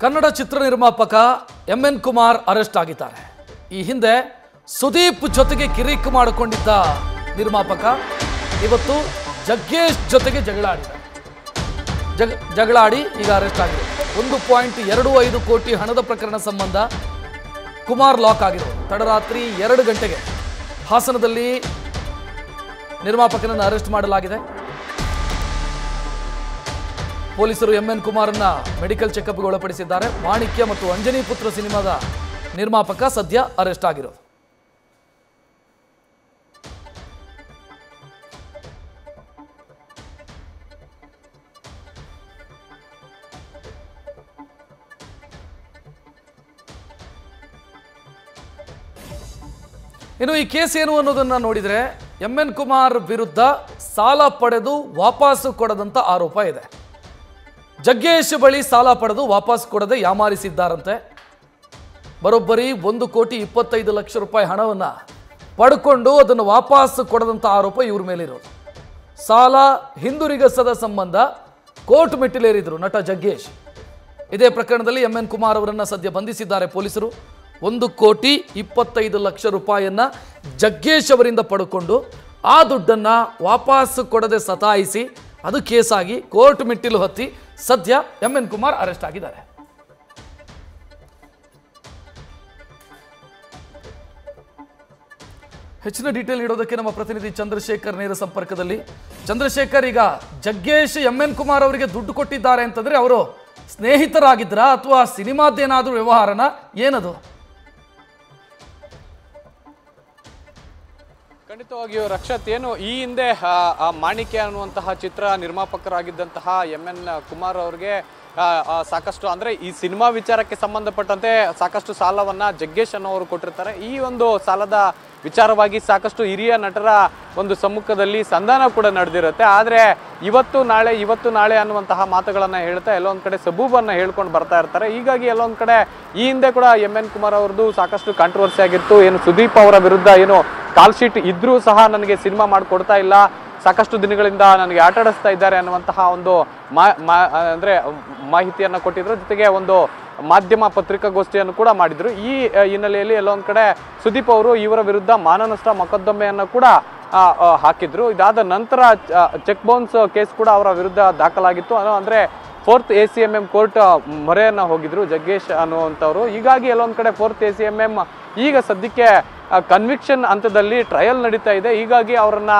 ಕನ್ನಡ ಚಿತ್ರ ನಿರ್ಮಾಪಕ M.N.. Kumar arrest ಆಗಿದ್ದಾರೆ. ಈ ಹಿಂದೆ ಸುದೀಪ್ ಜೊತೆಗೆ ಕಿರಿಕ್ ಮಾಡಿಕೊಂಡಿದ್ದ ನಿರ್ಮಾಪಕ ಇವತ್ತು ಜಗ್ಗೇಶ್ ಜೊತೆಗೆ ಜಗಳಾಡಿ ಈಗ ಅರೆಸ್ಟ್ ಆಗಿದೆ. 1.25 ಕೋಟಿ ಹಣದ ಪ್ರಕರಣ ಸಂಬಂಧ ಕುಮಾರ್ ಲಾಕ್ ಆಗಿರೋದು. ತಡರಾತ್ರಿ 2 ಗಂಟೆಗೆ ಹಾಸನದಲ್ಲಿ ನಿರ್ಮಾಪಕನನ್ನು ಅರೆಸ್ಟ್ ಮಾಡಲಾಗಿದೆ. ಪೊಲೀಸರು ಎಂ.ಎನ್. ಕುಮಾರ್ನ ಮೆಡಿಕಲ್ ಚೆಕಪ್ಗೆ ಒಳಪಡಿಸಿದ್ದಾರೆ. ಮಾಣಿಕ್ಯ ಮತ್ತು ಅಂಜನಿ ಪುತ್ರ ಸಿನಿಮಾದ ನಿರ್ಮಾಪಕ ಸದ್ಯ ಅರೆಸ್ಟ್ ಆಗಿರೋದು. ಇನ್ನು ಈ ಕೇಸ್ ಏನು ಅನ್ನೋದನ್ನ ನೋಡಿದ್ರೆ ಎಂ.ಎನ್. ಕುಮಾರ್ ವಿರುದ್ಧ ಸಾಲ ಪಡೆದು ವಾಪಸ್ಸು ಕೊಡದಂತ ಆರೋಪ ಇದೆ. ಜಗ್ಗೇಶ್ ಬಳಿ ಸಾಲ ಪಡೆದು ವಾಪಸ್ ಕೊಡದೆ ಯಾಮಾರಿಸಿದ್ದಾರಂತೆ. ಬರೋಬ್ಬರಿ 1,25 ಲಕ್ಷ ರೂಪಾಯಿ ಹಣವನ್ನು ಪಡ್ಕೊಂಡು ಅದನ್ನು ವಾಪಸ್ ಕೊಡದಂತ ಆರೋಪ ಇವ್ರ ಮೇಲಿರೋದು. ಸಾಲ ಹಿಂದಿರುಗಿಸದ ಸಂಬಂಧ ಕೋರ್ಟ್ ಮೆಟ್ಟಿಲೇರಿದ್ರು ನಟ ಜಗ್ಗೇಶ್. ಇದೇ ಪ್ರಕರಣದಲ್ಲಿ ಎಂ.ಎನ್. ಕುಮಾರ್ ಅವರನ್ನು ಸದ್ಯ ಬಂಧಿಸಿದ್ದಾರೆ ಪೊಲೀಸರು. 1,25 ಲಕ್ಷ ರೂಪಾಯಿಯನ್ನ ಜಗ್ಗೇಶ್ ಅವರಿಂದ ಪಡ್ಕೊಂಡು ಆ ದುಡ್ಡನ್ನು ವಾಪಸ್ ಕೊಡದೆ ಸತಾಯಿಸಿ ಅದು ಕೇಸಾಗಿ ಕೋರ್ಟ್ ಮೆಟ್ಟಿಲು ಹತ್ತಿ ಸದ್ಯ ಎಂ.ಎನ್. ಕುಮಾರ್ ಅರೆಸ್ಟ್ ಆಗಿದ್ದಾರೆ. ಹೆಚ್ಚಿನ ಡೀಟೇಲ್ ನೀಡೋದಕ್ಕೆ ನಮ್ಮ ಪ್ರತಿನಿಧಿ ಚಂದ್ರಶೇಖರ್ ನೇರ ಸಂಪರ್ಕದಲ್ಲಿ. ಚಂದ್ರಶೇಖರ್, ಈಗ ಜಗ್ಗೇಶ್ ಎಂ.ಎನ್. ಕುಮಾರ್ ಅವರಿಗೆ ದುಡ್ಡು ಕೊಟ್ಟಿದ್ದಾರೆ ಅಂತಂದ್ರೆ ಅವರು ಸ್ನೇಹಿತರಾಗಿದ್ರ ಅಥವಾ ಸಿನಿಮಾದ್ದೇನಾದ್ರೂ ವ್ಯವಹಾರನ, ಏನದು? ಖಂಡಿತವಾಗಿಯೂ ರಕ್ಷತ್, ಏನು ಈ ಹಿಂದೆ ಮಾಣಿಕ್ಯ ಅನ್ನುವಂತಹ ಚಿತ್ರ ನಿರ್ಮಾಪಕರಾಗಿದ್ದಂತಹ ಎಂ.ಎನ್. ಕುಮಾರ್ ಅವರಿಗೆ ಸಾಕಷ್ಟು ಅಂದರೆ ಈ ಸಿನಿಮಾ ವಿಚಾರಕ್ಕೆ ಸಂಬಂಧಪಟ್ಟಂತೆ ಸಾಕಷ್ಟು ಸಾಲವನ್ನು ಜಗ್ಗೇಶ್ ಅನ್ನೋರು ಕೊಟ್ಟಿರ್ತಾರೆ. ಈ ಒಂದು ಸಾಲದ ವಿಚಾರವಾಗಿ ಸಾಕಷ್ಟು ಹಿರಿಯ ನಟರ ಒಂದು ಸಮ್ಮುಖದಲ್ಲಿ ಸಂಧಾನ ಕೂಡ ನಡೆದಿರುತ್ತೆ. ಆದರೆ ಇವತ್ತು ನಾಳೆ ಅನ್ನುವಂತಹ ಮಾತುಗಳನ್ನು ಹೇಳ್ತಾ ಎಲ್ಲೊಂದು ಕಡೆ ಸಬೂಬನ್ನು ಹೇಳ್ಕೊಂಡು ಬರ್ತಾ ಇರ್ತಾರೆ. ಹೀಗಾಗಿ ಎಲ್ಲೊಂದು ಕಡೆ ಈ ಹಿಂದೆ ಕೂಡ ಎಂ.ಎನ್. ಕುಮಾರ್ ಅವ್ರದ್ದು ಸಾಕಷ್ಟು ಕಾಂಟ್ರವರ್ಸಿ ಆಗಿತ್ತು. ಏನು ಸುದೀಪ್ ಅವರ ವಿರುದ್ಧ ಏನು ಕಾಲ್ ಶೀಟ್ ಇದ್ರೂ ಸಹ ನನಗೆ ಸಿನಿಮಾ ಮಾಡಿಕೊಡ್ತಾ ಇಲ್ಲ, ಸಾಕಷ್ಟು ದಿನಗಳಿಂದ ನನಗೆ ಆಟಾಡಿಸ್ತಾ ಇದ್ದಾರೆ ಅನ್ನುವಂತಹ ಒಂದು ಅಂದರೆ ಮಾಹಿತಿಯನ್ನು ಕೊಟ್ಟಿದ್ರು. ಜೊತೆಗೆ ಒಂದು ಮಾಧ್ಯಮ ಪತ್ರಿಕಾಗೋಷ್ಠಿಯನ್ನು ಕೂಡ ಮಾಡಿದ್ರು. ಈ ಹಿನ್ನೆಲೆಯಲ್ಲಿ ಎಲ್ಲೊಂದು ಕಡೆ ಸುದೀಪ್ ಅವರು ಇವರ ವಿರುದ್ಧ ಮಾನನಷ್ಟ ಮೊಕದ್ದಮೆಯನ್ನು ಕೂಡ ಹಾಕಿದ್ರು. ಇದಾದ ನಂತರ ಚೆಕ್ ಬೌನ್ಸ್ ಕೇಸ್ ಕೂಡ ಅವರ ವಿರುದ್ಧ ದಾಖಲಾಗಿತ್ತು. ಅಂದರೆ 4th ACMM ಕೋರ್ಟ್ ಮೊರೆಯನ್ನು ಹೋಗಿದ್ರು ಜಗ್ಗೇಶ್ ಅನ್ನುವಂಥವ್ರು. ಹೀಗಾಗಿ ಎಲ್ಲೊಂದು ಕಡೆ 4th ACMM ಈಗ ಸದ್ಯಕ್ಕೆ ಕನ್ವಿಕ್ಷನ್ ಹಂತದಲ್ಲಿ ಟ್ರಯಲ್ ನಡೀತಾ ಇದೆ. ಹೀಗಾಗಿ ಅವರನ್ನ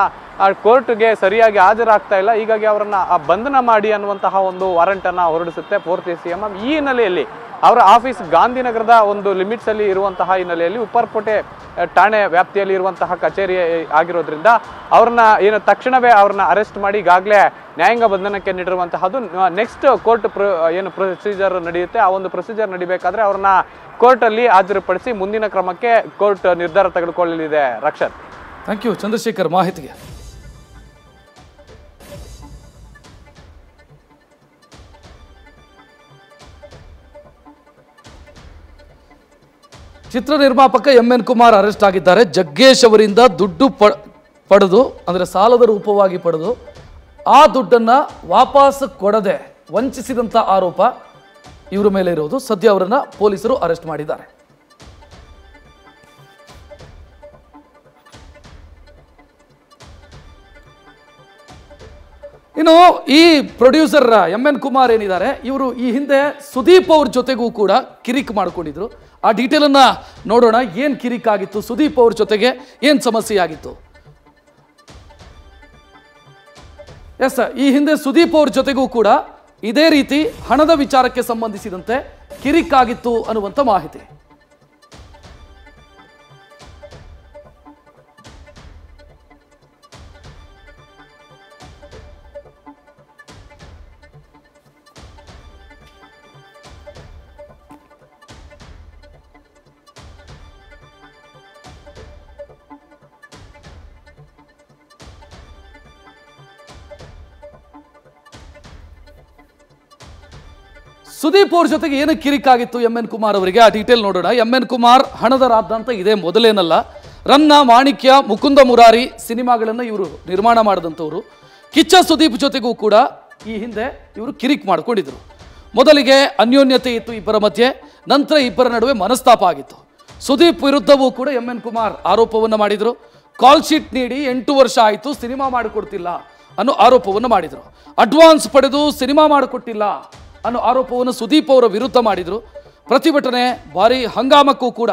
ಕೋರ್ಟ್ಗೆ ಸರಿಯಾಗಿ ಹಾಜರಾಗ್ತಾ ಇಲ್ಲ. ಹೀಗಾಗಿ ಅವರನ್ನ ಬಂಧನ ಮಾಡಿ ಅನ್ನುವಂತಹ ಒಂದು ವಾರಂಟನ್ನು ಹೊರಡಿಸುತ್ತೆ 4th ACMM. ಈ ಹಿನ್ನೆಲೆಯಲ್ಲಿ ಅವರ ಆಫೀಸ್ ಗಾಂಧಿನಗರದ ಒಂದು ಲಿಮಿಟ್ಸ್ ಅಲ್ಲಿ ಇರುವಂತಹ ಹಿನ್ನೆಲೆಯಲ್ಲಿ ಉಪ್ಪರ್ಕೋಟೆ ಠಾಣೆ ವ್ಯಾಪ್ತಿಯಲ್ಲಿ ಇರುವಂತಹ ಕಚೇರಿ ಆಗಿರೋದ್ರಿಂದ ಅವ್ರನ್ನ ಏನು ತಕ್ಷಣವೇ ಅವ್ರನ್ನ ಅರೆಸ್ಟ್ ಮಾಡಿ ಈಗಾಗಲೇ ನ್ಯಾಯಾಂಗ ಬಂಧನಕ್ಕೆ ನೀಡಿರುವಂತಹದ್ದು. ನೆಕ್ಸ್ಟ್ ಕೋರ್ಟ್ ಏನು ಪ್ರೊಸೀಜರ್ ನಡೆಯುತ್ತೆ, ಆ ಒಂದು ಪ್ರೊಸೀಜರ್ ನಡಿಬೇಕಾದ್ರೆ ಅವ್ರನ್ನ ಕೋರ್ಟಲ್ಲಿ ಹಾಜರುಪಡಿಸಿ ಮುಂದಿನ ಕ್ರಮಕ್ಕೆ ಕೋರ್ಟ್ ನಿರ್ಧಾರ ತೆಗೆದುಕೊಳ್ಳಲಿದೆ. ರಕ್ಷತ್, ಥ್ಯಾಂಕ್ ಯು ಚಂದ್ರಶೇಖರ್ ಮಾಹಿತಿಗೆ. ಚಿತ್ರ ನಿರ್ಮಾಪಕ ಎಂ.ಎನ್. ಕುಮಾರ್ ಅರೆಸ್ಟ್ ಆಗಿದ್ದಾರೆ. ಜಗ್ಗೇಶ್ ಅವರಿಂದ ದುಡ್ಡು ಪಡೆದು ಅಂದರೆ ಸಾಲದ ರೂಪವಾಗಿ ಪಡೆದು ಆ ದುಡ್ಡನ್ನು ವಾಪಸ್ ಕೊಡದೆ ವಂಚಿಸಿದಂಥ ಆರೋಪ ಇವರ ಮೇಲೆ ಇರೋದು. ಸದ್ಯ ಅವರನ್ನು ಪೊಲೀಸರು ಅರೆಸ್ಟ್ ಮಾಡಿದ್ದಾರೆ. ಇನ್ನು ಈ ಪ್ರೊಡ್ಯೂಸರ್ ಎಂ.ಎನ್. ಕುಮಾರ್ ಏನಿದ್ದಾರೆ, ಇವರು ಈ ಹಿಂದೆ ಸುದೀಪ್ ಅವ್ರ ಜೊತೆಗೂ ಕೂಡ ಕಿರಿಕ್ ಮಾಡ್ಕೊಂಡಿದ್ರು. ಆ ಡೀಟೇಲ್ ಅನ್ನ ನೋಡೋಣ. ಏನ್ ಕಿರಿಕ್ ಆಗಿತ್ತು, ಸುದೀಪ್ ಅವ್ರ ಜೊತೆಗೆ ಏನ್ ಸಮಸ್ಯೆ ಆಗಿತ್ತು? ಎಸ್, ಈ ಹಿಂದೆ ಸುದೀಪ್ ಅವ್ರ ಜೊತೆಗೂ ಕೂಡ ಇದೇ ರೀತಿ ಹಣದ ವಿಚಾರಕ್ಕೆ ಸಂಬಂಧಿಸಿದಂತೆ ಕಿರಿಕ್ ಆಗಿತ್ತು ಅನ್ನುವಂಥ ಮಾಹಿತಿ. ಸುದೀಪ್ ಅವ್ರ ಜೊತೆಗೆ ಏನು ಕಿರಿಕಾಗಿತ್ತು ಎಂ.ಎನ್. ಕುಮಾರ್ ಅವರಿಗೆ, ಆ ಡೀಟೇಲ್ ನೋಡೋಣ. ಎಂ.ಎನ್. ಕುಮಾರ್ ಹಣದ ರಾದ್ಧಾಂತ ಇದೇ ಮೊದಲೇನಲ್ಲ. ರನ್ನ, ಮಾಣಿಕ್ಯ, ಮುಕುಂದ ಮುರಾರಿ ಸಿನಿಮಾಗಳನ್ನು ಇವರು ನಿರ್ಮಾಣ ಮಾಡಿದಂಥವ್ರು. ಕಿಚ್ಚ ಸುದೀಪ್ ಜೊತೆಗೂ ಕೂಡ ಈ ಹಿಂದೆ ಇವರು ಕಿರಿಕ್ ಮಾಡ್ಕೊಂಡಿದ್ರು. ಮೊದಲಿಗೆ ಅನ್ಯೋನ್ಯತೆ ಇತ್ತು ಇಬ್ಬರ ಮಧ್ಯೆ, ನಂತರ ಇಬ್ಬರ ನಡುವೆ ಮನಸ್ತಾಪ ಆಗಿತ್ತು. ಸುದೀಪ್ ವಿರುದ್ಧವೂ ಕೂಡ MN ಕುಮಾರ್ ಆರೋಪವನ್ನು ಮಾಡಿದರು. ಕಾಲ್ ಶೀಟ್ ನೀಡಿ 8 ವರ್ಷ ಆಯಿತು, ಸಿನಿಮಾ ಮಾಡಿಕೊಡ್ತಿಲ್ಲ ಅನ್ನೋ ಆರೋಪವನ್ನು ಮಾಡಿದರು. ಅಡ್ವಾನ್ಸ್ ಪಡೆದು ಸಿನಿಮಾ ಮಾಡಿಕೊಟ್ಟಿಲ್ಲ ಅನ್ನೋ ಆರೋಪವನ್ನು ಸುದೀಪ್ ಅವರ ವಿರುದ್ಧ ಮಾಡಿದರು. ಪ್ರತಿಭಟನೆ ಭಾರಿ ಹಂಗಾಮಕ್ಕೂ ಕೂಡ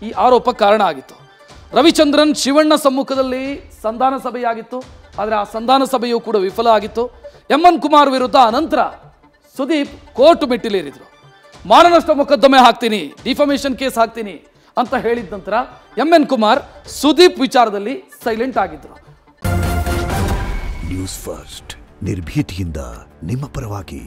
ಈ ಆರೋಪ ಕಾರಣ ಆಗಿತ್ತು. ರವಿಚಂದ್ರನ್ ಶಿವಣ್ಣ ಸಮ್ಮುಖದಲ್ಲಿ ಸಂಧಾನ ಸಭೆಯಾಗಿತ್ತು, ಆದರೆ ಆ ಸಂಧಾನ ಸಭೆಯೂ ಕೂಡ ವಿಫಲ ಆಗಿತ್ತು. MN ಕುಮಾರ್ ವಿರುದ್ಧ ಅನಂತರ ಸುದೀಪ್ ಕೋರ್ಟ್ ಮೆಟ್ಟಿಲೇರಿದ್ರು. ಮಾನನಷ್ಟ ಮೊಕದ್ದಮೆ ಹಾಕ್ತೀನಿ, ಡಿಫಮೇಷನ್ ಕೇಸ್ ಹಾಕ್ತೀನಿ ಅಂತ ಹೇಳಿದ ನಂತರ MN ಕುಮಾರ್ ಸುದೀಪ್ ವಿಚಾರದಲ್ಲಿ ಸೈಲೆಂಟ್ ಆಗಿದ್ರು. ನ್ಯೂಸ್ ಫಸ್ಟ್ ನಿರ್ಭೀತಿಯಿಂದ ನಿಮ್ಮ ಪರವಾಗಿ.